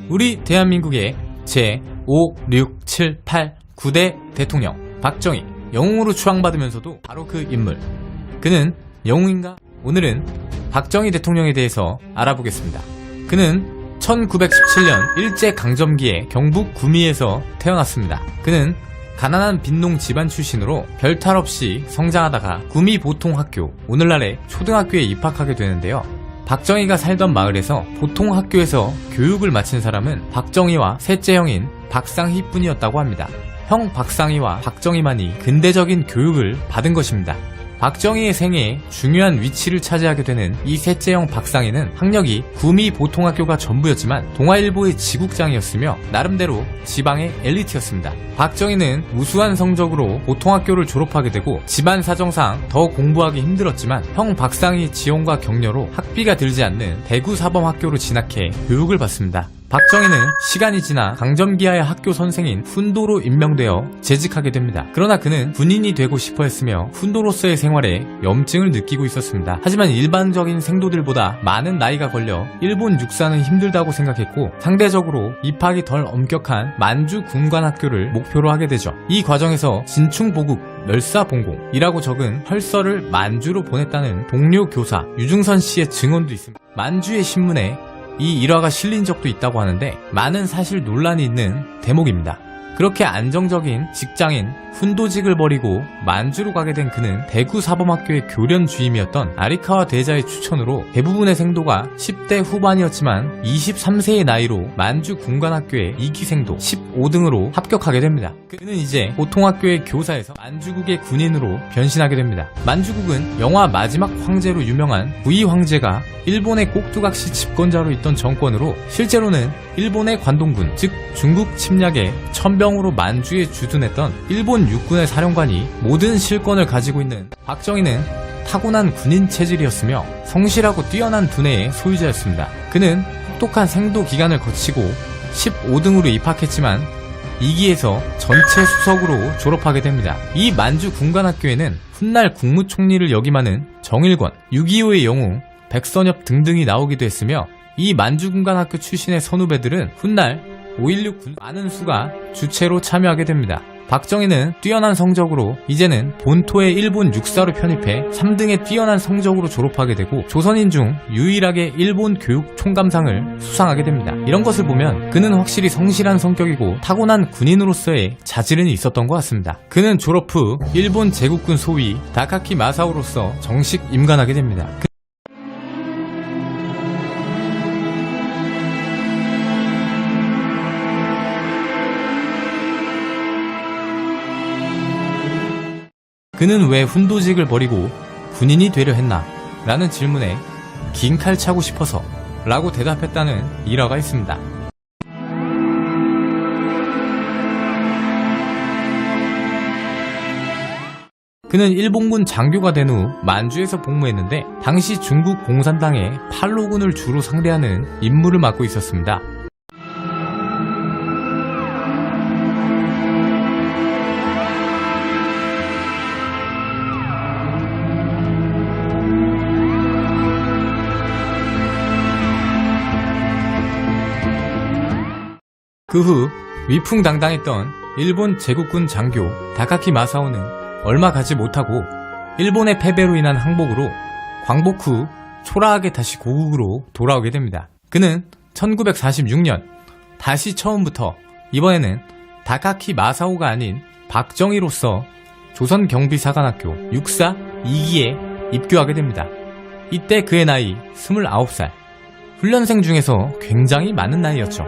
우리 대한민국의 제5, 6, 7, 8, 9대 대통령 박정희, 영웅으로 추앙받으면서도 바로 그 인물, 그는 영웅인가? 오늘은 박정희 대통령에 대해서 알아보겠습니다. 그는 1917년 일제강점기에 경북 구미에서 태어났습니다. 그는 가난한 빈농 집안 출신으로 별탈 없이 성장하다가 구미보통학교, 오늘날의 초등학교에 입학하게 되는데요. 박정희가 살던 마을에서 보통학교에서 교육을 마친 사람은 박정희와 셋째 형인 박상희 뿐이었다고 합니다. 형 박상희와 박정희만이 근대적인 교육을 받은 것입니다. 박정희의 생애에 중요한 위치를 차지하게 되는 이 셋째 형 박상희는 학력이 구미보통학교가 전부였지만 동아일보의 지국장이었으며 나름대로 지방의 엘리트였습니다. 박정희는 우수한 성적으로 보통학교를 졸업하게 되고 집안 사정상 더 공부하기 힘들었지만 형 박상희의 지원과 격려로 학비가 들지 않는 대구사범학교로 진학해 교육을 받습니다. 박정희는 시간이 지나 강점기하의 학교 선생인 훈도로 임명되어 재직하게 됩니다. 그러나 그는 군인이 되고 싶어 했으며 훈도로서의 생활에 염증을 느끼고 있었습니다. 하지만 일반적인 생도들보다 많은 나이가 걸려 일본 육사는 힘들다고 생각했고 상대적으로 입학이 덜 엄격한 만주 군관학교를 목표로 하게 되죠. 이 과정에서 진충보국 멸사봉공이라고 적은 혈서를 만주로 보냈다는 동료 교사 유중선 씨의 증언도 있습니다. 만주의 신문에 이 일화가 실린 적도 있다고 하는데 많은 사실 논란이 있는 대목입니다. 그렇게 안정적인 직장인 훈도직을 버리고 만주로 가게 된 그는 대구사범학교의 교련 주임이었던 아리카와 대자의 추천으로 대부분의 생도가 10대 후반이었지만 23세의 나이로 만주 군관학교의 2기생도 15등으로 합격하게 됩니다. 그는 이제 보통학교의 교사에서 만주국의 군인으로 변신하게 됩니다. 만주국은 영화 마지막 황제로 유명한 부이 황제가 일본의 꼭두각시 집권자로 있던 정권으로 실제로는 일본의 관동군, 즉 중국 침략에 천병으로 만주에 주둔했던 일본 육군의 사령관이 모든 실권을 가지고 있는 박정희는 타고난 군인 체질이었으며 성실하고 뛰어난 두뇌의 소유자였습니다. 그는 혹독한 생도 기간을 거치고 15등으로 입학했지만 2기에서 전체 수석으로 졸업하게 됩니다. 이 만주 군관학교에는 훗날 국무총리를 역임하는 정일권, 6.25의 영웅, 백선엽 등등이 나오기도 했으며 이 만주군관학교 출신의 선후배들은 훗날 5.16 군 많은 수가 주체로 참여하게 됩니다. 박정희는 뛰어난 성적으로 이제는 본토의 일본 육사로 편입해 3등의 뛰어난 성적으로 졸업하게 되고 조선인 중 유일하게 일본 교육 총감상을 수상하게 됩니다. 이런 것을 보면 그는 확실히 성실한 성격이고 타고난 군인으로서의 자질은 있었던 것 같습니다. 그는 졸업 후 일본 제국군 소위 다카키 마사오로서 정식 임관하게 됩니다. 그는 왜 훈도직을 버리고 군인이 되려 했나? 라는 질문에 긴 칼 차고 싶어서 라고 대답했다는 일화가 있습니다. 그는 일본군 장교가 된 후 만주에서 복무했는데 당시 중국 공산당의 팔로군을 주로 상대하는 임무를 맡고 있었습니다. 그 후 위풍당당했던 일본 제국군 장교 다카키 마사오는 얼마 가지 못하고 일본의 패배로 인한 항복으로 광복 후 초라하게 다시 고국으로 돌아오게 됩니다. 그는 1946년 다시 처음부터 이번에는 다카키 마사오가 아닌 박정희로서 조선경비사관학교 육사 2기에 입교하게 됩니다. 이때 그의 나이 29살, 훈련생 중에서 굉장히 많은 나이였죠.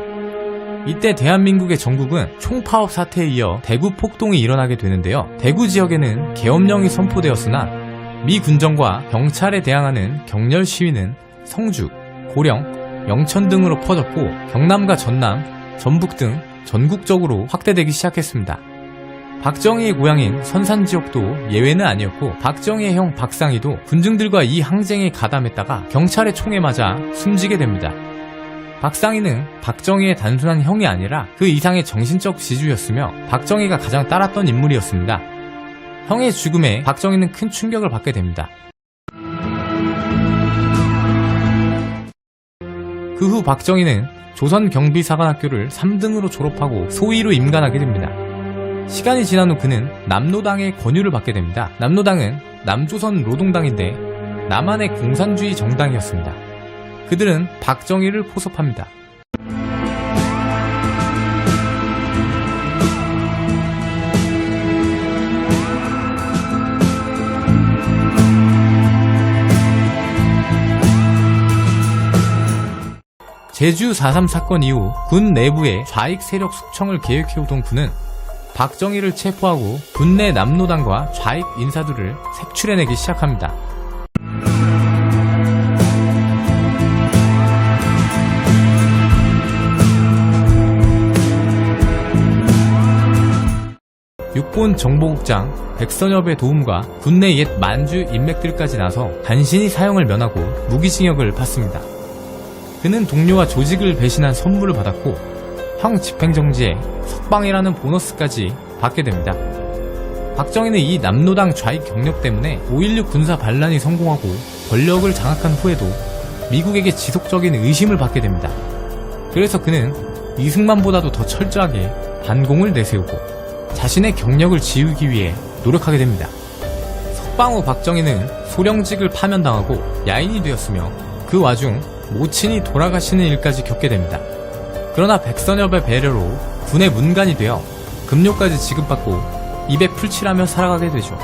이때 대한민국의 전국은 총파업 사태에 이어 대구 폭동이 일어나게 되는데요. 대구 지역에는 계엄령이 선포되었으나 미 군정과 경찰에 대항하는 격렬 시위는 성주, 고령, 영천 등으로 퍼졌고 경남과 전남, 전북 등 전국적으로 확대되기 시작했습니다. 박정희의 고향인 선산 지역도 예외는 아니었고 박정희의 형 박상희도 군중들과 이 항쟁에 가담했다가 경찰의 총에 맞아 숨지게 됩니다. 박상희는 박정희의 단순한 형이 아니라 그 이상의 정신적 지주였으며 박정희가 가장 따랐던 인물이었습니다. 형의 죽음에 박정희는 큰 충격을 받게 됩니다. 그 후 박정희는 조선경비사관학교를 3등으로 졸업하고 소위로 임관하게 됩니다. 시간이 지난 후 그는 남노당의 권유를 받게 됩니다. 남노당은 남조선 노동당인데 남한의 공산주의 정당이었습니다. 그들은 박정희를 포섭합니다. 제주 4.3 사건 이후 군 내부의 좌익 세력 숙청을 계획해오던 군은 박정희를 체포하고 군내 남노당과 좌익 인사들을 색출해내기 시작합니다. 육본 정보국장 백선엽의 도움과 군내 옛 만주 인맥들까지 나서 간신히 사형을 면하고 무기징역을 받습니다. 그는 동료와 조직을 배신한 선물을 받았고 형 집행정지에 석방이라는 보너스까지 받게 됩니다. 박정희는 이 남노당 좌익 경력 때문에 5.16 군사 반란이 성공하고 권력을 장악한 후에도 미국에게 지속적인 의심을 받게 됩니다. 그래서 그는 이승만보다도 더 철저하게 반공을 내세우고 자신의 경력을 지우기 위해 노력하게 됩니다. 석방 후 박정희는 소령직을 파면당하고 야인이 되었으며 그 와중 모친이 돌아가시는 일까지 겪게 됩니다. 그러나 백선엽의 배려로 군의 문관이 되어 급료까지 지급받고 입에 풀칠하며 살아가게 되죠.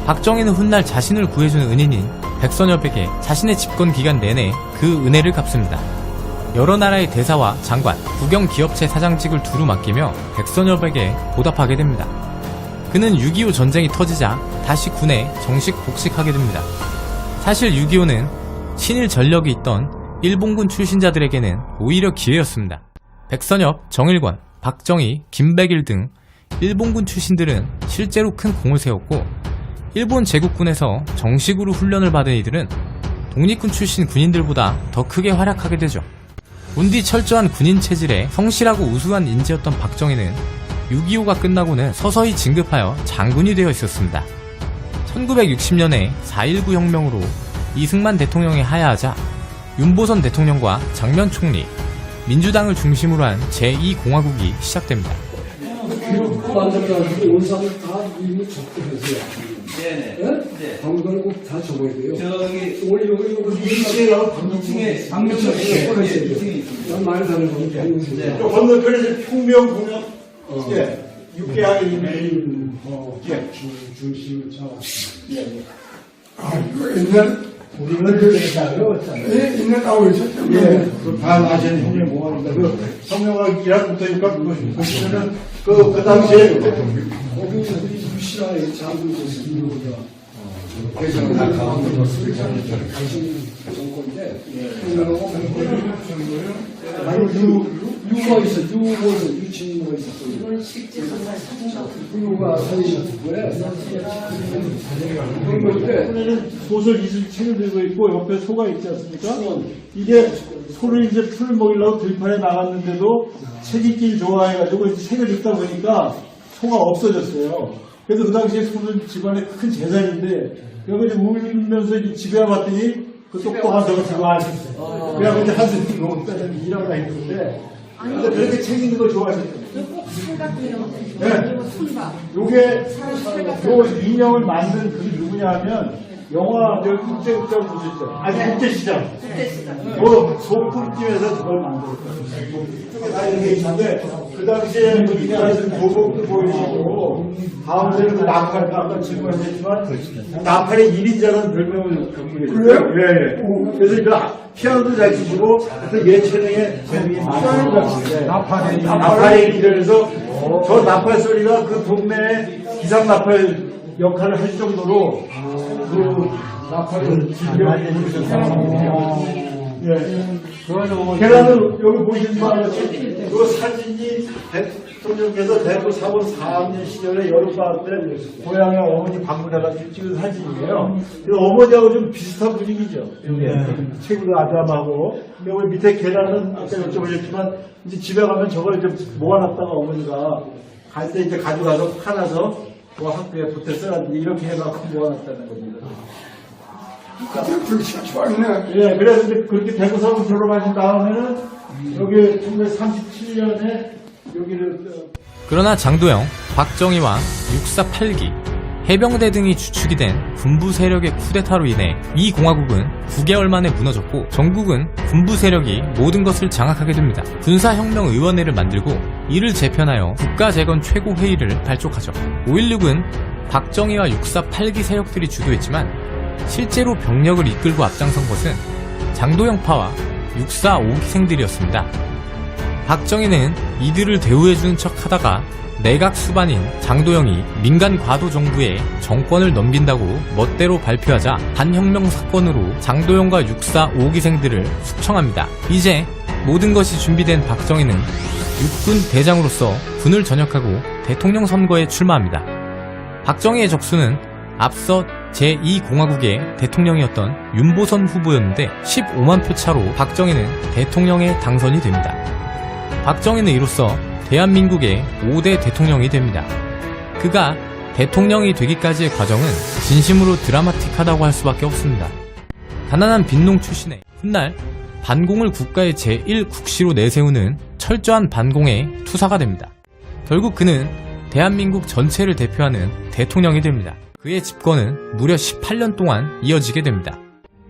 박정희는 훗날 자신을 구해준 은인인 백선엽에게 자신의 집권 기간 내내 그 은혜를 갚습니다. 여러 나라의 대사와 장관, 국영기업체 사장직을 두루 맡기며 백선엽에게 보답하게 됩니다. 그는 6.25 전쟁이 터지자 다시 군에 정식 복직하게 됩니다. 사실 6.25는 친일 전력이 있던 일본군 출신자들에게는 오히려 기회였습니다. 백선엽, 정일관, 박정희, 김백일 등 일본군 출신들은 실제로 큰 공을 세웠고 일본 제국군에서 정식으로 훈련을 받은 이들은 독립군 출신 군인들보다 더 크게 활약하게 되죠. 본디 철저한 군인 체질에 성실하고 우수한 인재였던 박정희는 6.25가 끝나고는 서서히 진급하여 장군이 되어 있었습니다. 1960년에 4.19 혁명으로 이승만 대통령이 하야하자 윤보선 대통령과 장면 총리, 민주당을 중심으로 한 제2공화국이 시작됩니다. 만들어가지고 원상을 다 이미 접근해서요. 네네. 네. 방송을 꼭 다 적어야 돼요. 저기 여기 2층에 방명청에 2층에 있습니다. 많이 다른 거니까. 네. 또 건너편에서 평명 보면 예, 육개하게 메인 중심을 잡았습니다. 아, 이거 옛날 우리는 예, 옛날 나오셨죠? 예, 그반 아시는 형님 모아놓는다. 그 성명학이랑 붙으니까 보시면은 그 당시에 거기 유시라의 장군께서 이루어져 대상을 다 가운데 가신 정권인데 유가 있어, 유친구가 있었어요. 이건 실제 정말 유가 사진이 같은 거예요. 그런 건데 소설 이술 책을 들고 있고 옆에 소가 있지 않습니까? 이게 소를 이제 풀을 먹이려고 들판에 나갔는데도 책 읽기를 좋아해가지고 이제 책을 읽다 보니까 소가 없어졌어요. 그래서 그 당시에 소는 집안의 큰 재산인데 그리고 이제 울면서 이제 집에 와봤더니 그 똑똑한 소가 들고 앉았어요. 그래갖고 이제 한숨 놓고 일하고 다니는데 근데 그렇게 책 읽는 걸 좋아하셨어요. 네. 요게 요 인형을 만든 그게 누구냐 하면 영화 여기 국제극장 보셨죠? 아니 국제시장. 요 소품집에서 그걸 만들었어요. 다 이렇게 있는데 그 당시에 그 입장에서 교복도 보이시고 가운데는 그 나팔 아까 질문하셨지만 나팔의 1인자라는 별명을 갖고 계세요. 그래요? 예. 그래서 이거 피아노도 잘 치시고 또 예체능에 재능이 많으신데 나팔의 1인자에서 저 나팔 소리가 그 동네에 기상 나팔 역할을 할 정도로 그 나팔을 즐겨 부르셨어요. 예. 계란을 여기 보시지만 그 사진이 대통령께서 대구 4번 4학년 시절에 여름방학 때 고향에 어머니 방문해가지고 찍은 사진이에요. 어머니하고 좀 비슷한 분위기죠. 체구도 아담하고 여기 밑에 계란은 아까 여쭤보셨지만 이제 집에 가면 저걸 이제 모아놨다가 어머니가 갈 때 이제 가져가서 팔아서 그 학교에 보태 써놨는데 이렇게 해갖고 모아놨다는 겁니다. 그렇게 좋아하네. 예, 그래서 이제 그렇게 대구서로 졸업하신 다음에는 여기 1937년에 여기를 그러나 장도영, 박정희와 육사 8기, 해병대 등이 주축이 된 군부 세력의 쿠데타로 인해 이 공화국은 9개월 만에 무너졌고 정국은 군부 세력이 모든 것을 장악하게 됩니다. 군사혁명의원회를 만들고 이를 재편하여 국가재건 최고회의를 발족하죠. 5.16은 박정희와 육사 8기 세력들이 주도했지만 실제로 병력을 이끌고 앞장선 것은 장도영파와 육사 5기생들이었습니다. 박정희는 이들을 대우해주는 척 하다가 내각 수반인 장도영이 민간 과도 정부에 정권을 넘긴다고 멋대로 발표하자 반혁명 사건으로 장도영과 육사 5기생들을 숙청합니다. 이제 모든 것이 준비된 박정희는 육군 대장으로서 군을 전역하고 대통령 선거에 출마합니다. 박정희의 적수는 앞서 제2공화국의 대통령이었던 윤보선 후보였는데 15만 표 차로 박정희는 대통령에 당선이 됩니다. 박정희는 이로써 대한민국의 5대 대통령이 됩니다. 그가 대통령이 되기까지의 과정은 진심으로 드라마틱하다고 할 수밖에 없습니다. 가난한 빈농 출신에 훗날 반공을 국가의 제1국시로 내세우는 철저한 반공의 투사가 됩니다. 결국 그는 대한민국 전체를 대표하는 대통령이 됩니다. 그의 집권은 무려 18년 동안 이어지게 됩니다.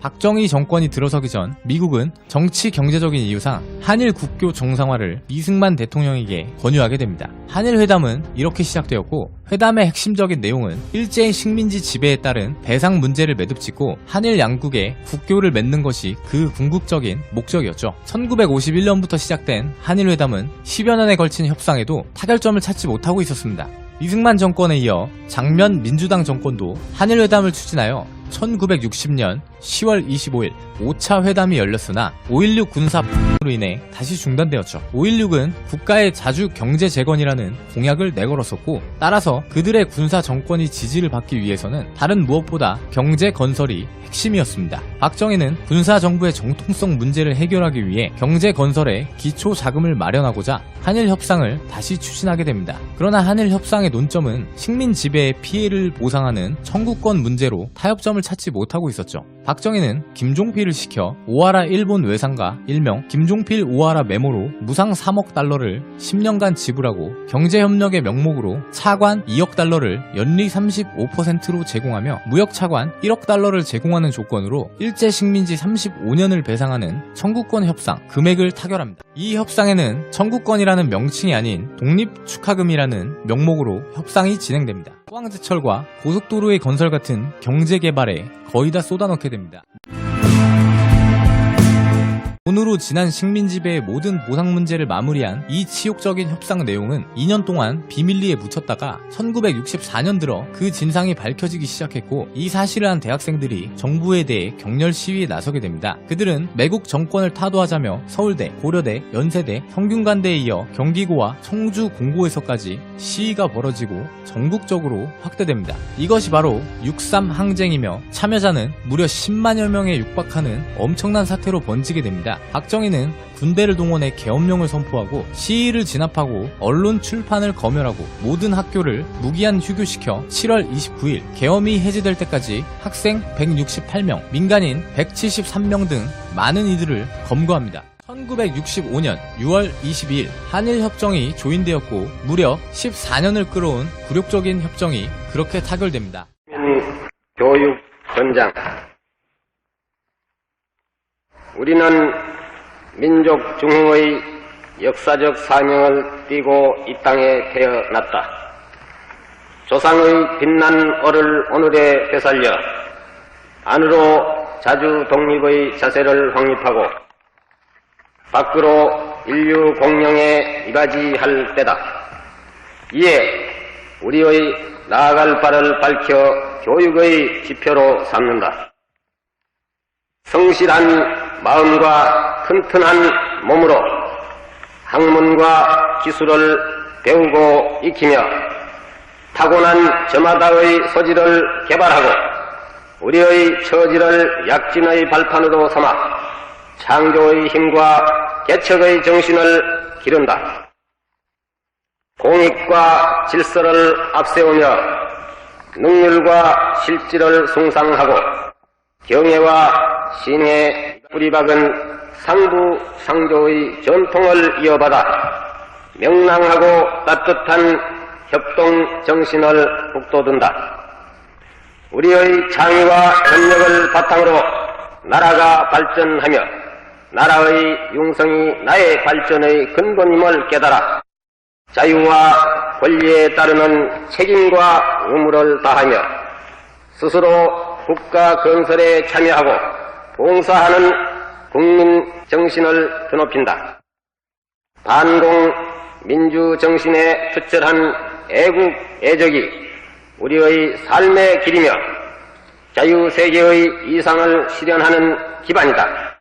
박정희 정권이 들어서기 전 미국은 정치 경제적인 이유상 한일 국교 정상화를 이승만 대통령에게 권유하게 됩니다. 한일 회담은 이렇게 시작되었고 회담의 핵심적인 내용은 일제의 식민지 지배에 따른 배상 문제를 매듭짓고 한일 양국의 국교를 맺는 것이 그 궁극적인 목적이었죠. 1951년부터 시작된 한일 회담은 10여 년에 걸친 협상에도 타결점을 찾지 못하고 있었습니다. 이승만 정권에 이어 장면 민주당 정권도 한일회담을 추진하여 1960년 10월 25일 5차 회담이 열렸으나 5.16 군사로 인해 다시 중단되었죠. 5.16은 국가의 자주 경제 재건이라는 공약을 내걸었었고 따라서 그들의 군사 정권이 지지를 받기 위해서는 다른 무엇보다 경제 건설이 핵심이었습니다. 박정희는 군사 정부의 정통성 문제를 해결하기 위해 경제 건설에 기초 자금을 마련하고자 한일 협상을 다시 추진하게 됩니다. 그러나 한일 협상의 논점은 식민 지배의 피해를 보상하는 청구권 문제로 타협점을 찾지 못하고 있었죠. 박정희는 김종필을 시켜 오하라 일본 외상가 일명 김종필 오하라 메모로 무상 3억 달러를 10년간 지불하고 경제협력의 명목으로 차관 2억 달러를 연리 35%로 제공하며 무역 차관 1억 달러를 제공하는 조건으로 일제 식민지 35년을 배상하는 청구권 협상 금액을 타결합니다. 이 협상에는 청구권이라는 명칭이 아닌 독립축하금이라는 명목으로 협상이 진행됩니다. 포항제철과 고속도로의 건설 같은 경제개발에 거의 다 쏟아넣게 됩니다. 돈으로 지난 식민지배의 모든 보상 문제를 마무리한 이 치욕적인 협상 내용은 2년 동안 비밀리에 묻혔다가 1964년 들어 그 진상이 밝혀지기 시작했고 이 사실을 한 대학생들이 정부에 대해 격렬 시위에 나서게 됩니다. 그들은 매국 정권을 타도하자며 서울대, 고려대, 연세대, 성균관대에 이어 경기고와 청주 공고에서까지 시위가 벌어지고 전국적으로 확대됩니다. 이것이 바로 6.3 항쟁이며 참여자는 무려 10만여 명에 육박하는 엄청난 사태로 번지게 됩니다. 박정희는 군대를 동원해 계엄령을 선포하고 시위를 진압하고 언론 출판을 검열하고 모든 학교를 무기한 휴교시켜 7월 29일 계엄이 해제될 때까지 학생 168명, 민간인 173명 등 많은 이들을 검거합니다. 1965년 6월 22일 한일협정이 조인되었고 무려 14년을 끌어온 굴욕적인 협정이 그렇게 타결됩니다. 교육 전장. 우리는 민족 중흥의 역사적 사명을 띠고 이 땅에 태어났다. 조상의 빛난 얼을 오늘에 되살려 안으로 자주 독립의 자세를 확립하고 밖으로 인류 공영에 이바지할 때다. 이에 우리의 나아갈 바를 밝혀 교육의 지표로 삼는다. 성실한 마음과 튼튼한 몸으로 학문과 기술을 배우고 익히며 타고난 저마다의 소질을 개발하고 우리의 처지를 약진의 발판으로 삼아 창조의 힘과 개척의 정신을 기른다. 공익과 질서를 앞세우며 능률과 실질을 숭상하고 경애와 신의 뿌리박은 상부 상조의 전통을 이어받아 명랑하고 따뜻한 협동 정신을 북돋운다. 우리의 창의와 협력을 바탕으로 나라가 발전하며 나라의 융성이 나의 발전의 근본임을 깨달아 자유와 권리에 따르는 책임과 의무를 다하며 스스로 국가 건설에 참여하고 봉사하는 국민 정신을 드높인다. 반공 민주 정신에 투철한 애국 애적이 우리의 삶의 길이며 자유세계의 이상을 실현하는 기반이다.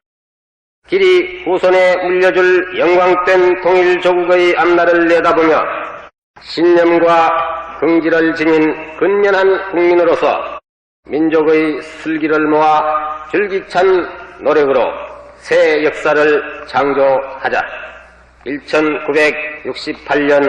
길이 후손에 물려줄 영광된 통일조국의 앞날을 내다보며 신념과 긍지를 지닌 근면한 국민으로서 민족의 슬기를 모아 줄기찬 노력으로 새 역사를 창조하자. 1968년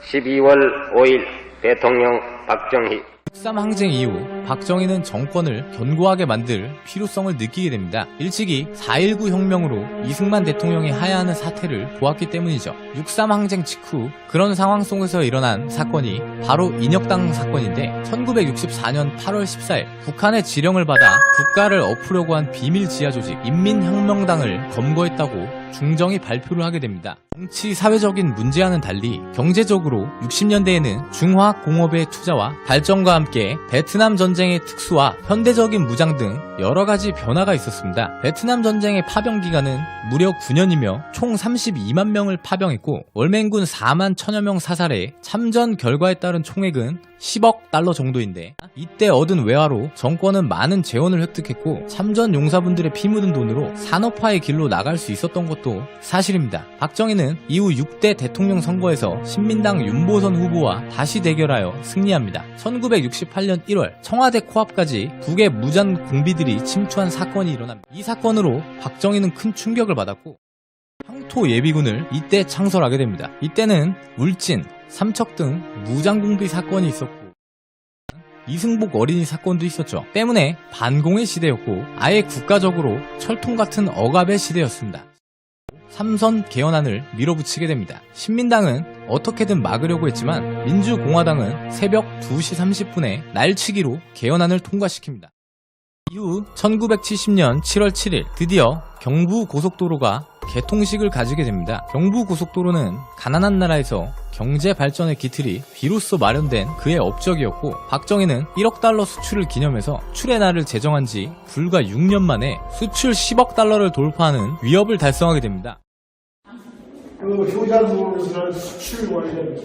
12월 5일 대통령 박정희. 6.3 항쟁 이후 박정희는 정권을 견고하게 만들 필요성을 느끼게 됩니다. 일찍이 4.19 혁명으로 이승만 대통령이 하야하는 사태를 보았기 때문이죠. 6.3 항쟁 직후 그런 상황 속에서 일어난 사건이 바로 인혁당 사건인데 1964년 8월 14일 북한의 지령을 받아 국가를 엎으려고 한 비밀 지하 조직 인민혁명당을 검거했다고 중정이 발표를 하게 됩니다. 정치 사회적인 문제와는 달리 경제적으로 60년대에는 중화공업의 투자와 발전과 함께 베트남 전쟁의 특수와 현대적인 무장 등 여러가지 변화가 있었습니다. 베트남 전쟁의 파병 기간은 무려 9년이며 총 32만 명을 파병했고 월맹군 4만 1000여 명 사살해 참전 결과에 따른 총액은 10억 달러 정도인데 이때 얻은 외화로 정권은 많은 재원을 획득했고 참전 용사분들의 피 묻은 돈으로 산업화의 길로 나갈 수 있었던 것도 사실입니다. 박정희는 이후 6대 대통령 선거에서 신민당 윤보선 후보와 다시 대결하여 승리합니다. 1968년 1월 청와대 코앞까지 북의 무장 공비들이 침투한 사건이 일어납니다. 이 사건으로 박정희는 큰 충격을 받았고 황토 예비군을 이때 창설하게 됩니다. 이때는 울진, 삼척 등 무장공비 사건이 있었고 이승복 어린이 사건도 있었죠. 때문에 반공의 시대였고 아예 국가적으로 철통 같은 억압의 시대였습니다. 삼선 개헌안을 밀어붙이게 됩니다. 신민당은 어떻게든 막으려고 했지만 민주공화당은 새벽 2시 30분에 날치기로 개헌안을 통과시킵니다. 이후 1970년 7월 7일 드디어 경부고속도로가 개통식을 가지게 됩니다. 경부고속도로는 가난한 나라에서 경제 발전의 기틀이 비로소 마련된 그의 업적이었고 박정희는 1억 달러 수출을 기념해서 수출의 날을 제정한 지 불과 6년 만에 수출 10억 달러를 돌파하는 위협을 달성하게 됩니다. 그 효자들로서 수출 관련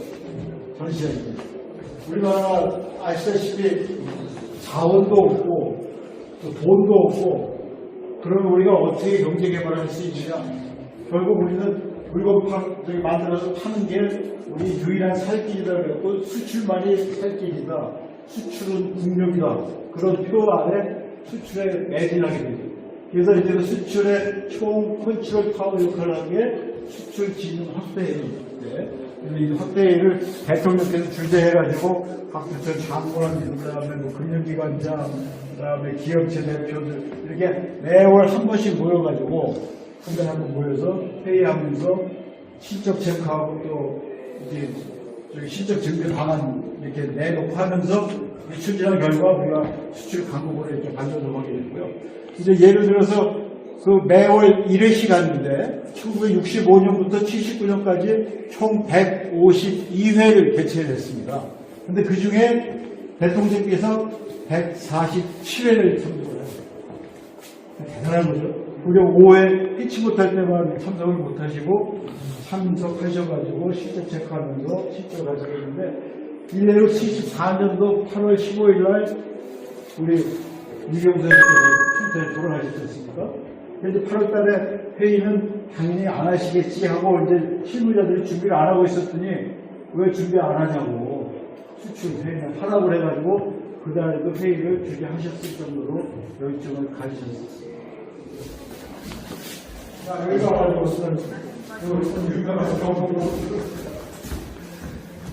전시회입니다. 우리나라 아시다시피 자원도 없고 또 돈도 없고 그러면 우리가 어떻게 경제 개발을 할 수 있느냐? 결국 우리는 물건 만들어서 파는 게 우리 유일한 살 길이다 그랬고 수출만이 살 길이다. 수출은 국력이다. 그런 표 안에 수출에 매진하게 되죠. 그래서 이제 수출의 총 컨트롤 타워 역할을 하는 게 수출 기능 확대회의인데 이 확대회의를 대통령께서 주재해가지고 각 부처 장관, 그다음에 뭐 금융기관장, 그다음에 기업체 대표들 이렇게 매월 한 번씩 모여가지고 한 번에 한 번 모여서 회의하면서 실적 체크하고 또 이제 저기 실적 증대 방안 이렇게 내놓고 하면서 추진한 결과 우리가 수출 강국으로 이렇게 발전하게 됐고요. 이제 예를 들어서 그 매월 1회 시간인데 1965년부터 79년까지 총 152회를 개최했습니다. 근데 그 중에 대통령께서 147회를 참석을 했어요. 대단한 거죠. 우리 5회 피치 못할 때만 참석을 못하시고 참석하셔가지고 실적 체크하면서 실적을 하시는데 이래로 74년도 8월 15일 날 우리 유경선 선생님께서 돌아가셨지 않습니까? 그런데 8월 달에 회의는 당연히 안 하시겠지 하고 이제 실무자들이 준비를 안 하고 있었더니 왜 준비 안 하냐고 수출 회의는 하라고 해가지고 그달에도 회의를 주게 하셨을 정도로 열정을 가지셨습니다. 자, 여기가 가지고 여기가 가지고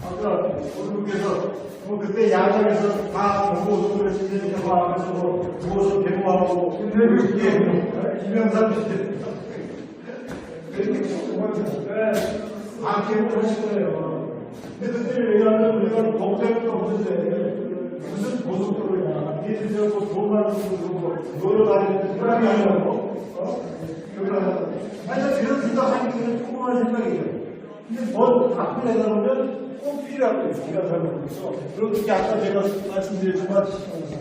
아까 어른께서 그때 야당에서 다 보고서 그랬으니까 와서 보고서 대모하고 김영삼 다 개국을 하실 거예요. 근데 그때 왜냐하면 우리가 법대가 없는데 무슨 고속도로냐. 니들 돈 많은 거 놀러 다니는 사람이 아니라고. 하여튼 그런 생각하는 게 조그만 생각이에요. 근데 뭘 갖고 내다 보면 꼭 필요하고 기관사로 있어. 그리고 아까 제가 말씀드렸지만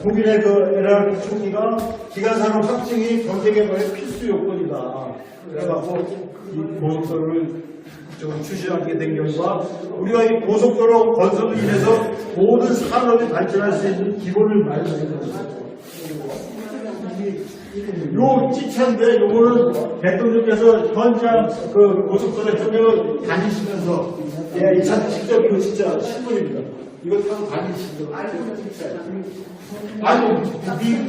독일의 그 에라르 총리가 기관사로 확증이 전쟁에 거의 필수 요건이다. 그래갖고 이 고속도로를 추진하게 된 경우가 우리가 이 고속도로 건설로 인해서 모든 산업이 발전할 수 있는 기본을 마련해야 됩니다. 요 지차인데 요거는 대통령께서 현장 그 고속도로 현장을 다니시면서 이 차 직접 이거 진짜 신문입니다. 이거 타고 다니시면서 아니 미국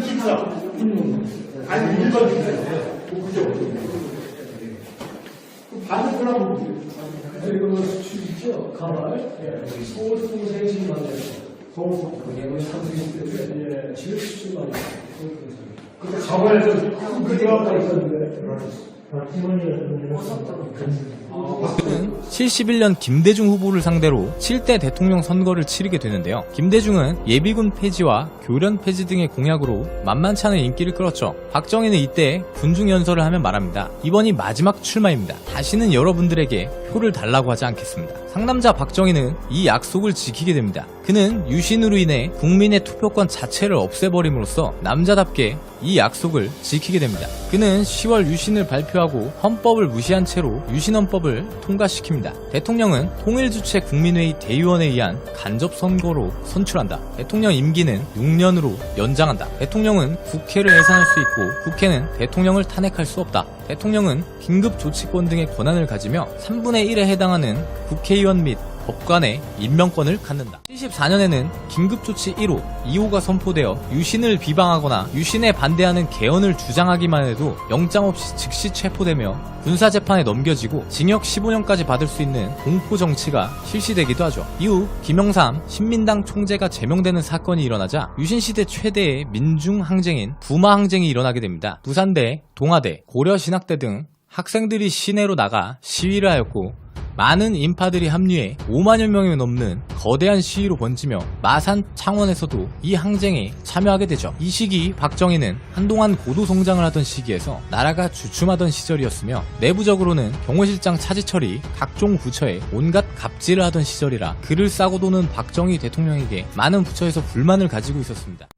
기차 아니 일반 기차 그죠? 반대 거라고 이거 수출이죠? 가발. 서울 통생신 만들어서. 서울 통생신. 삼성인데 지금 수출 만들어서. 근데 가발에서 큰 기업가 있었는데. 그는 71년 김대중 후보를 상대로 7대 대통령 선거를 치르게 되는데요. 김대중은 예비군 폐지와 교련 폐지 등의 공약으로 만만치 않은 인기를 끌었죠. 박정희는 이때 군중 연설을 하며 말합니다. 이번이 마지막 출마입니다. 다시는 여러분들에게 표를 달라고 하지 않겠습니다. 상남자 박정희는 이 약속을 지키게 됩니다. 그는 유신으로 인해 국민의 투표권 자체를 없애버림으로써 남자답게 이 약속을 지키게 됩니다. 그는 10월 유신을 발표하고 헌법을 무시한 채로 유신헌법을 통과시킵니다. 대통령은 통일주체 국민회의 대의원에 의한 간접선거로 선출한다. 대통령 임기는 6년으로 연장한다. 대통령은 국회를 해산할 수 있고 국회는 대통령을 탄핵할 수 없다. 대통령은 긴급조치권 등의 권한을 가지며 3분의 1에 해당하는 국회의원 및 법관의 임명권을 갖는다. 74년에는 긴급조치 1호, 2호가 선포되어 유신을 비방하거나 유신에 반대하는 개헌을 주장하기만 해도 영장 없이 즉시 체포되며 군사재판에 넘겨지고 징역 15년까지 받을 수 있는 공포정치가 실시되기도 하죠. 이후 김영삼 신민당 총재가 제명되는 사건이 일어나자 유신시대 최대의 민중항쟁인 부마항쟁이 일어나게 됩니다. 부산대, 동아대, 고려신학대 등 학생들이 시내로 나가 시위를 하였고 많은 인파들이 합류해 5만여 명이 넘는 거대한 시위로 번지며 마산, 창원에서도 이 항쟁에 참여하게 되죠. 이 시기 박정희는 한동안 고도 성장을 하던 시기에서 나라가 주춤하던 시절이었으며 내부적으로는 경호실장 차지철이 각종 부처에 온갖 갑질을 하던 시절이라 글을 싸고 도는 박정희 대통령에게 많은 부처에서 불만을 가지고 있었습니다.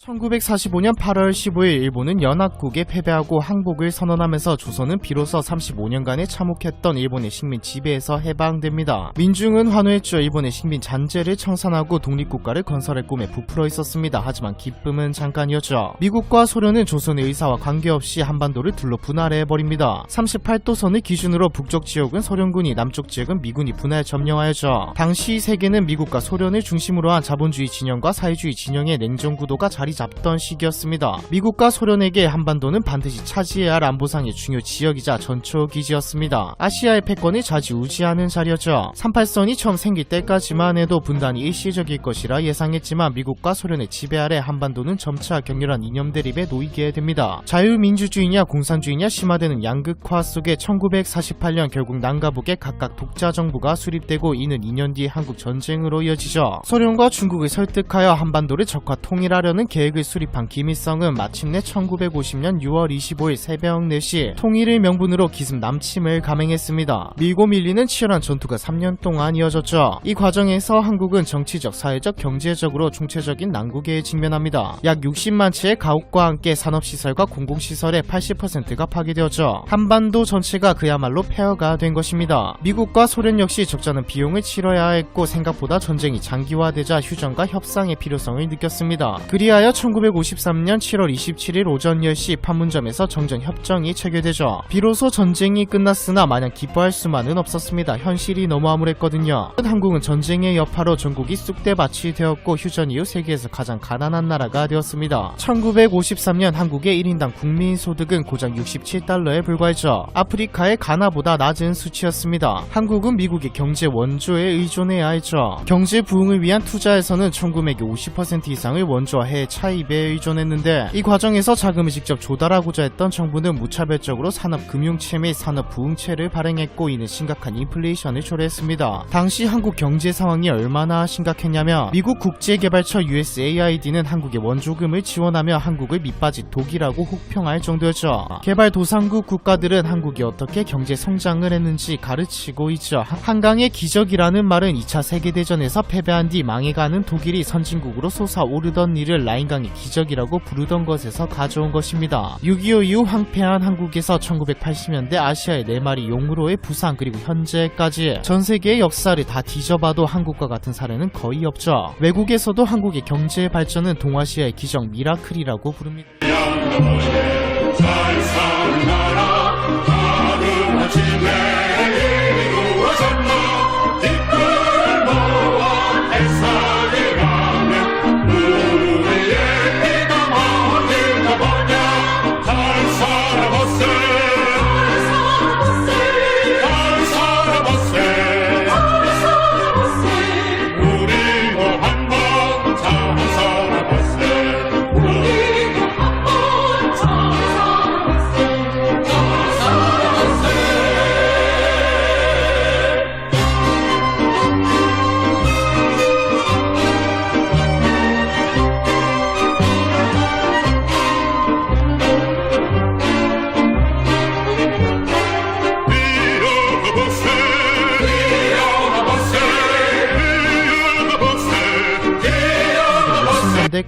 (1945년 8월 15일) 일본은 연합국에 패배하고 항복을 선언하면서 조선은 비로소 35년간의 참혹했던 일본의 식민 지배에서 해방됩니다. 민중은 환호했죠. 일본의 식민 잔재를 청산하고 독립국가를 건설할 꿈에 부풀어 있었습니다. 하지만 기쁨은 잠깐이었죠. 미국과 소련은 조선의 의사와 관계없이 한반도를 둘러 분할해버립니다. 38도선을 기준으로 북쪽 지역은 소련군이, 남쪽 지역은 미군이 분할 점령하였죠. 당시 세계는 미국과 소련을 중심으로 한 자본주의 진영과 사회주의 진영의 냉전 구도가 자리 잡던 시기였습니다. 미국과 소련에게 한반도는 반드시 차지해야 할 안보상의 중요 지역이자 전초 기지였습니다. 아시아의 패권을 좌지우지하는 자리였죠. 38선이 처음 생길 때까지만 해도 분단이 일시적일 것이라 예상했지만 미국과 소련의 지배 아래 한반도는 점차 격렬한 이념 대립에 놓이게 됩니다. 자유민주주의냐 공산주의냐 심화되는 양극화 속에 1948년 결국 남과 북에 각각 독자 정부가 수립되고 이는 2년 뒤 한국 전쟁으로 이어지죠. 소련과 중국을 설득하여 한반도를 적화 통일하려는 계획 계획을 수립한 김일성은 마침내 1950년 6월 25일 새벽 4시 통일을 명분으로 기습 남침을 감행했습니다. 밀고 밀리는 치열한 전투가 3년 동안 이어졌죠. 이 과정에서 한국은 정치적, 사회적, 경제적으로 총체적인 난국에 직면합니다. 약 60만 채의 가옥과 함께 산업시설과 공공시설의 80%가 파괴되었죠. 한반도 전체가 그야말로 폐허가 된 것입니다. 미국과 소련 역시 적잖은 비용을 치러야 했고 생각보다 전쟁이 장기화되자 휴전과 협상의 필요성을 느꼈습니다. 그리하여 1953년 7월 27일 오전 10시 판문점에서 정전협정이 체결되죠. 비로소 전쟁이 끝났으나 마냥 기뻐할 수만은 없었습니다. 현실이 너무 암울했거든요. 한국은 전쟁의 여파로 전국이 쑥대밭이 되었고 휴전 이후 세계에서 가장 가난한 나라가 되었습니다. 1953년 한국의 1인당 국민소득은 고작 67달러에 불과했죠. 아프리카의 가나보다 낮은 수치였습니다. 한국은 미국의 경제 원조에 의존해야 했죠. 경제 부흥을 위한 투자에서는 총금액의 50% 이상을 원조와 해외 차입에 의존했는데 이 과정에서 자금을 직접 조달하고자 했던 정부는 무차별적으로 산업금융체 및 산업부흥체를 발행했고 이는 심각한 인플레이션을 초래했습니다. 당시 한국 경제 상황이 얼마나 심각했냐면 미국 국제개발처 USAID는 한국의 원조금을 지원하며 한국을 밑빠진 독이라고 혹평할 정도였죠. 개발도상국 국가들은 한국이 어떻게 경제 성장을 했는지 가르치고 있죠. 한강의 기적이라는 말은 2차 세계대전에서 패배한 뒤 망해가는 독일이 선진국으로 솟아오르던 일을 라인강의 기적이라고 부르던 것에서 가져온 것입니다. 6.25 이후 황폐한 한국에서 1980년대 아시아의 4마리 용으로의 부상 그리고 현재까지 전세계의 역사를 다 뒤져봐도 한국과 같은 사례는 거의 없죠. 외국에서도 한국의 경제 발전은 동아시아의 기적 미라클이라고 부릅니다.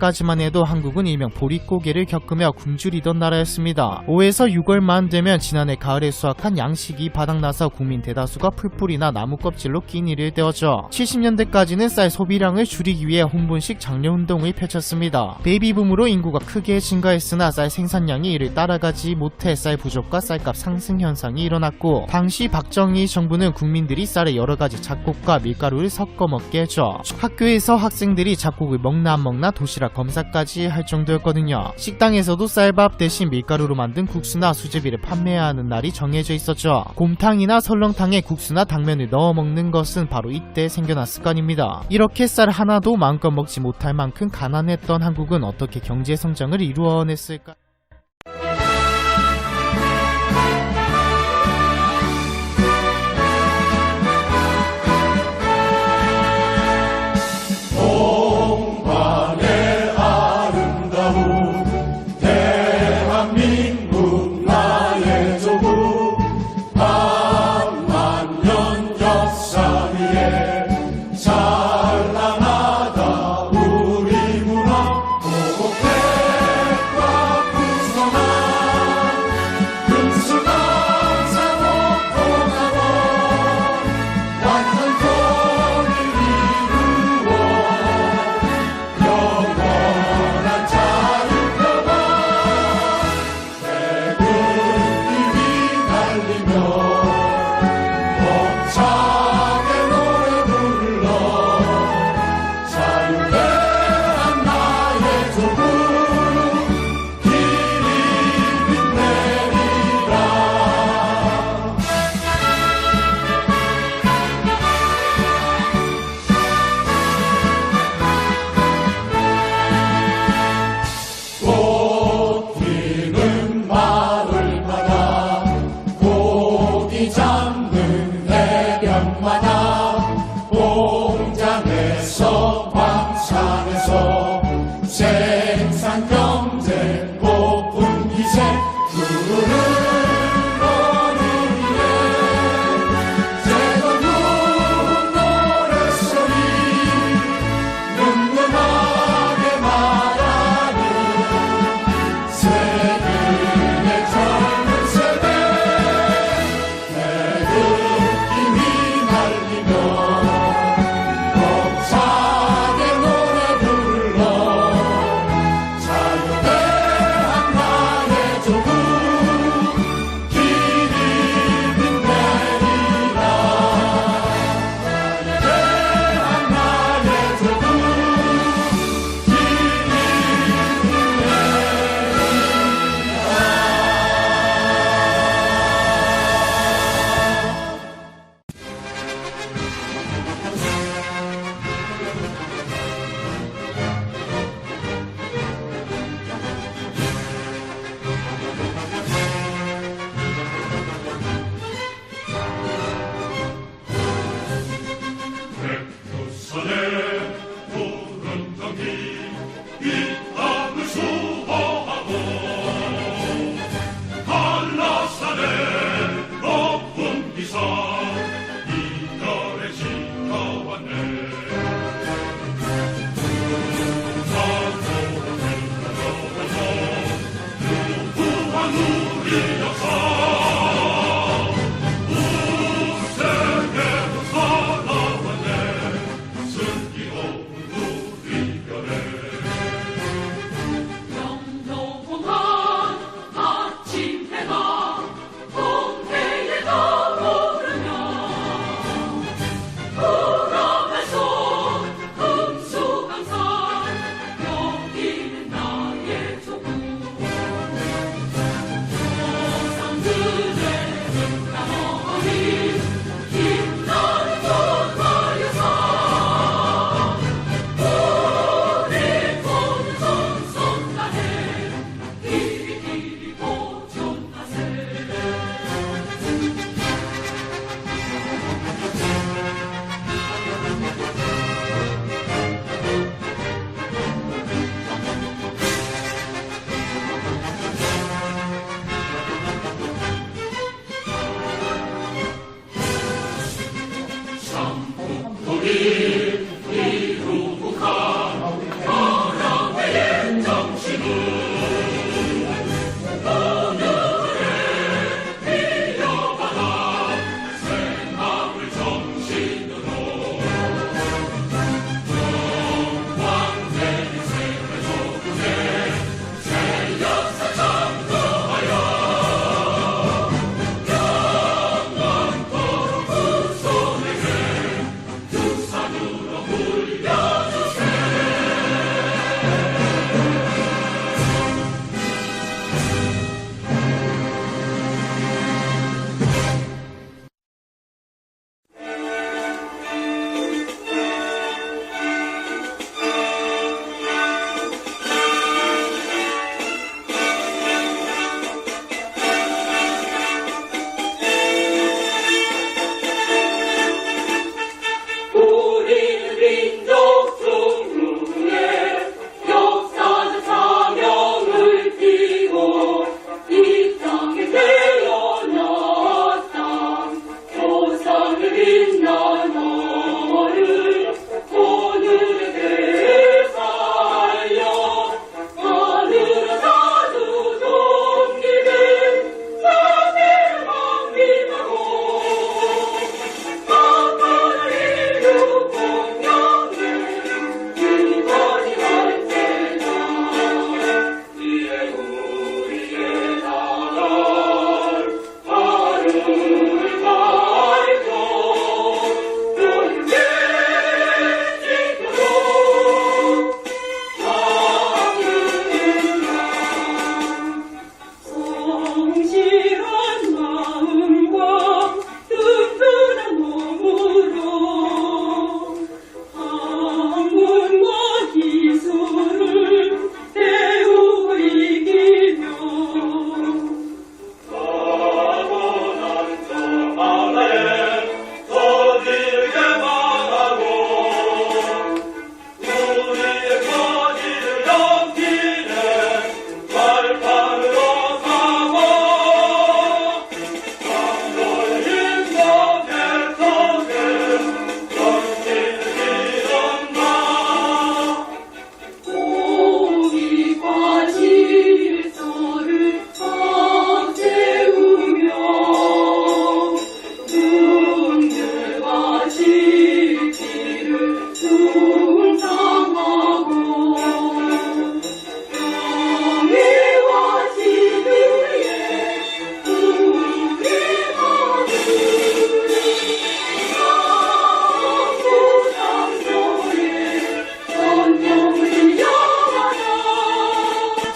까지만 해도 한국은 일명 보릿고개를 겪으며 굶주리던 나라였습니다. 5에서 6월만 되면 지난해 가을에 수확한 양식이 바닥나서 국민 대다수가 풀뿌리나 나무 껍질로 끼니를 때웠죠. 70년대까지는 쌀 소비량을 줄이기 위해 혼분식 장려운동을 펼쳤습니다. 베이비붐으로 인구가 크게 증가했으나 쌀 생산량이 이를 따라가지 못해 쌀 부족과 쌀값 상승 현상이 일어났고 당시 박정희 정부는 국민들이 쌀에 여러가지 잡곡과 밀가루를 섞어 먹게 했죠. 학교에서 학생들이 잡곡을 먹나 안 먹나 도시락 검사까지 할 정도였거든요. 식당에서도 쌀밥 대신 밀가루로 만든 국수나 수제비를 판매해야 하는 날이 정해져 있었죠. 곰탕이나 설렁탕에 국수나 당면을 넣어 먹는 것은 바로 이때 생겨난 습관입니다. 이렇게 쌀 하나도 마음껏 먹지 못할 만큼 가난했던 한국은 어떻게 경제 성장을 이루어냈을까? 찬란하다 우리 문화 보고백과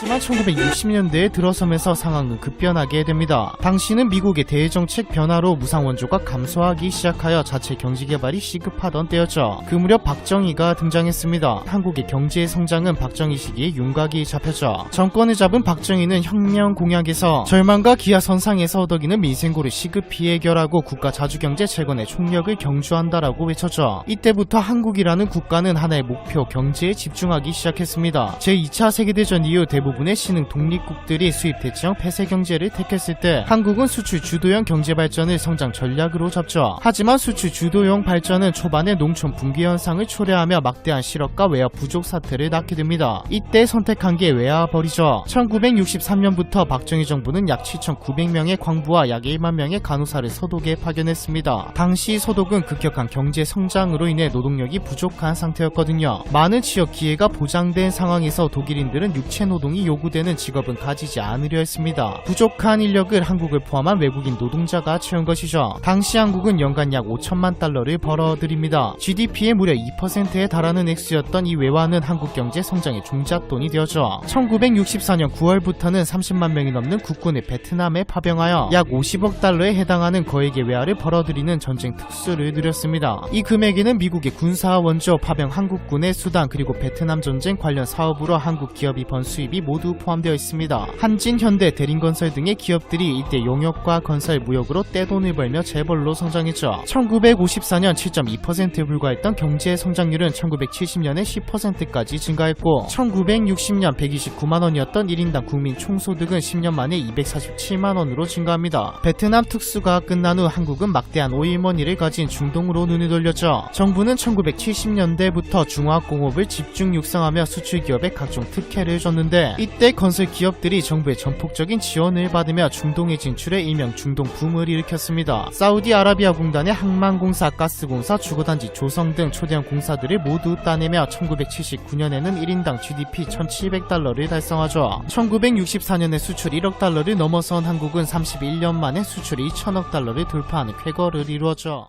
하지만 1960년대에 들어서면서 상황은 급변하게 됩니다. 당시는 미국의 대정책 변화로 무상원조가 감소하기 시작하여 자체 경제개발이 시급하던 때였죠. 그 무렵 박정희가 등장했습니다. 한국의 경제 성장은 박정희 시기에 윤곽이 잡혔죠. 정권을 잡은 박정희는 혁명 공약에서 절망과 기아 선상에서 허덕이는 민생고를 시급히 해결하고 국가 자주경제 재건의 총력을 경주한다라고 외쳤죠. 이때부터 한국이라는 국가는 하나의 목표 경제에 집중하기 시작했습니다. 제2차 세계대전 이후 대부분의 신흥 독립국들이 수입 대체형 폐쇄 경제를 택했을 때 한국은 수출 주도형 경제 발전을 성장 전략으로 잡죠. 하지만 수출 주도형 발전은 초반에 농촌 붕괴 현상을 초래하며 막대한 실업과 외화 부족 사태를 낳게 됩니다. 이때 선택한 게 외화벌이죠. 1963년부터 박정희 정부는 약 7,900명의 광부와 약 1만 명의 간호사를 서독에 파견했습니다. 당시 서독은 급격한 경제 성장으로 인해 노동력이 부족한 상태였거든요. 많은 취업 기회가 보장된 상황에서 독일인들은 육체 노동이 요구되는 직업은 가지지 않으려 했습니다. 부족한 인력을 한국을 포함한 외국인 노동자가 채운 것이죠. 당시 한국은 연간 약 5천만 달러를 벌어들입니다. GDP의 무려 2%에 달하는 액수였던 이 외화는 한국 경제 성장의 종잣돈이 되었죠. 1964년 9월부터는 30만 명이 넘는 국군을 베트남에 파병하여 약 50억 달러에 해당하는 거액의 외화를 벌어들이는 전쟁 특수를 누렸습니다. 이 금액에는 미국의 군사 원조, 파병 한국군의 수당, 그리고 베트남 전쟁 관련 사업으로 한국 기업이 번 수입이 모두 포함되어 있습니다. 한진, 현대, 대림건설 등의 기업들이 이때 용역과 건설, 무역으로 떼돈을 벌며 재벌로 성장했죠. 1954년 7.2%에 불과했던 경제 성장률은 1970년에 10%까지 증가했고 1960년 129만원이었던 1인당 국민 총소득은 10년 만에 247만원으로 증가합니다. 베트남 특수가 끝난 후 한국은 막대한 오일머니를 가진 중동으로 눈을 돌렸죠. 정부는 1970년대부터 중화공업을 집중 육성하며 수출기업에 각종 특혜를 줬는데 이때 건설기업들이 정부의 전폭적인 지원을 받으며 중동의 진출에 일명 중동 붐을 일으켰습니다. 사우디아라비아 공단의 항만공사, 가스공사, 주거단지, 조성 등 초대형 공사들을 모두 따내며 1979년에는 1인당 GDP 1,700달러를 달성하죠. 1964년에 수출 1억 달러를 넘어선 한국은 31년 만에 수출 2천억 달러를 돌파하는 쾌거를 이루었죠.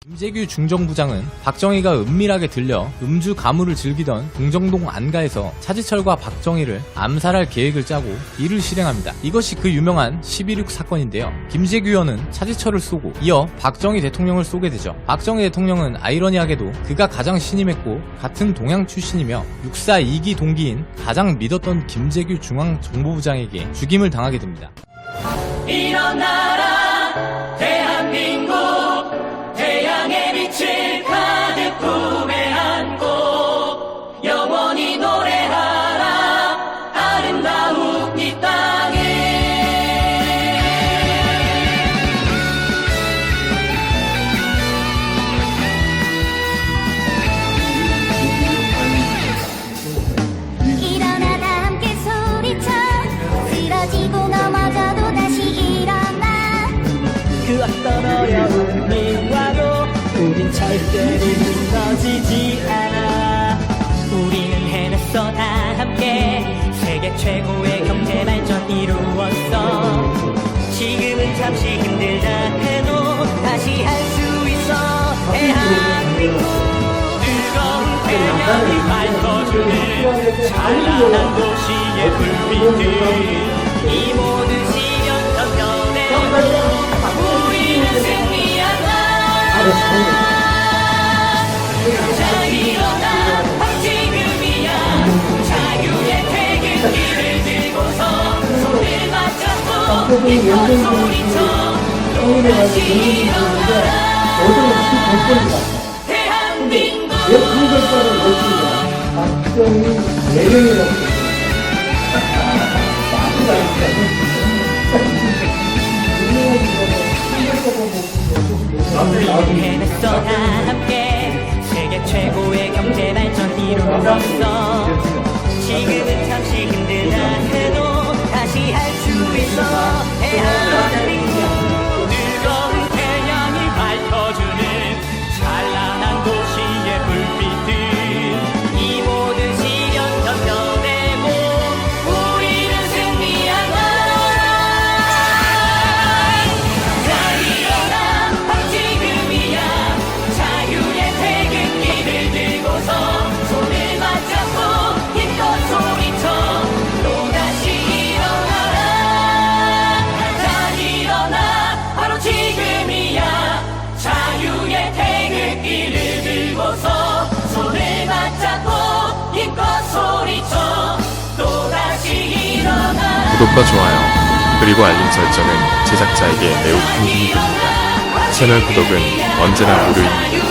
김재규 중정부장은 박정희가 은밀하게 들려 음주 가무를 즐기던 동정동 안가에서 차지철과 박정희를 암살할 계획을 짜고 이를 실행합니다. 이것이 그 유명한 11.6 사건인데요. 김재규 의원은 차지철을 쏘고 이어 박정희 대통령을 쏘게 되죠. 박정희 대통령은 아이러니하게도 그가 가장 신임했고 같은 동양 출신이며 육사 2기 동기인 가장 믿었던 김재규 중앙정보부장에게 죽임을 당하게 됩니다. 일어나라 대한민국, 태양의 빛을 가득 품에 안고 영원히 노래하라 아름다운 이 땅에. 일어나다 함께 소리쳐, 쓰러지고 넘어져도 다시 일어나. 그 어떤 어려움이 와도 우린 절대로 무너지지 않아. 우리는 해냈어 다 함께 세계 최고의 경제 발전 이루었어. 지금은 잠시 힘들다 해도 다시 할 수 있어. 대한민국 뜨거운 태양이 밝혀주는 찬란한 도시의 불빛들, 이 모든 시련 전면에 우리는 승리한다. 자 일어나 지금이야. 자유의 태극기를 들고서 손을 맞잡고 이쁜 소리쳐 다시 일어나라 대한민국. 해냈어 다 함께 세계 최고의 경제 발전 이루었어. 지금은 잠시 힘들다 해도 다시 할 수 있어. 대한민국 뜨거운 태양이 밝혀주는 찬란한 도시의 불빛들, 이 모든 시련 견뎌내고 우리는 승리한다. 자 일어나 지금이야. 자유의 태극기를 들고서 손을 맞잡고 구독과 좋아요, 그리고 알림 설정은 제작자에게 매우 큰 힘이 됩니다. 채널 구독은 언제나 무료입니다.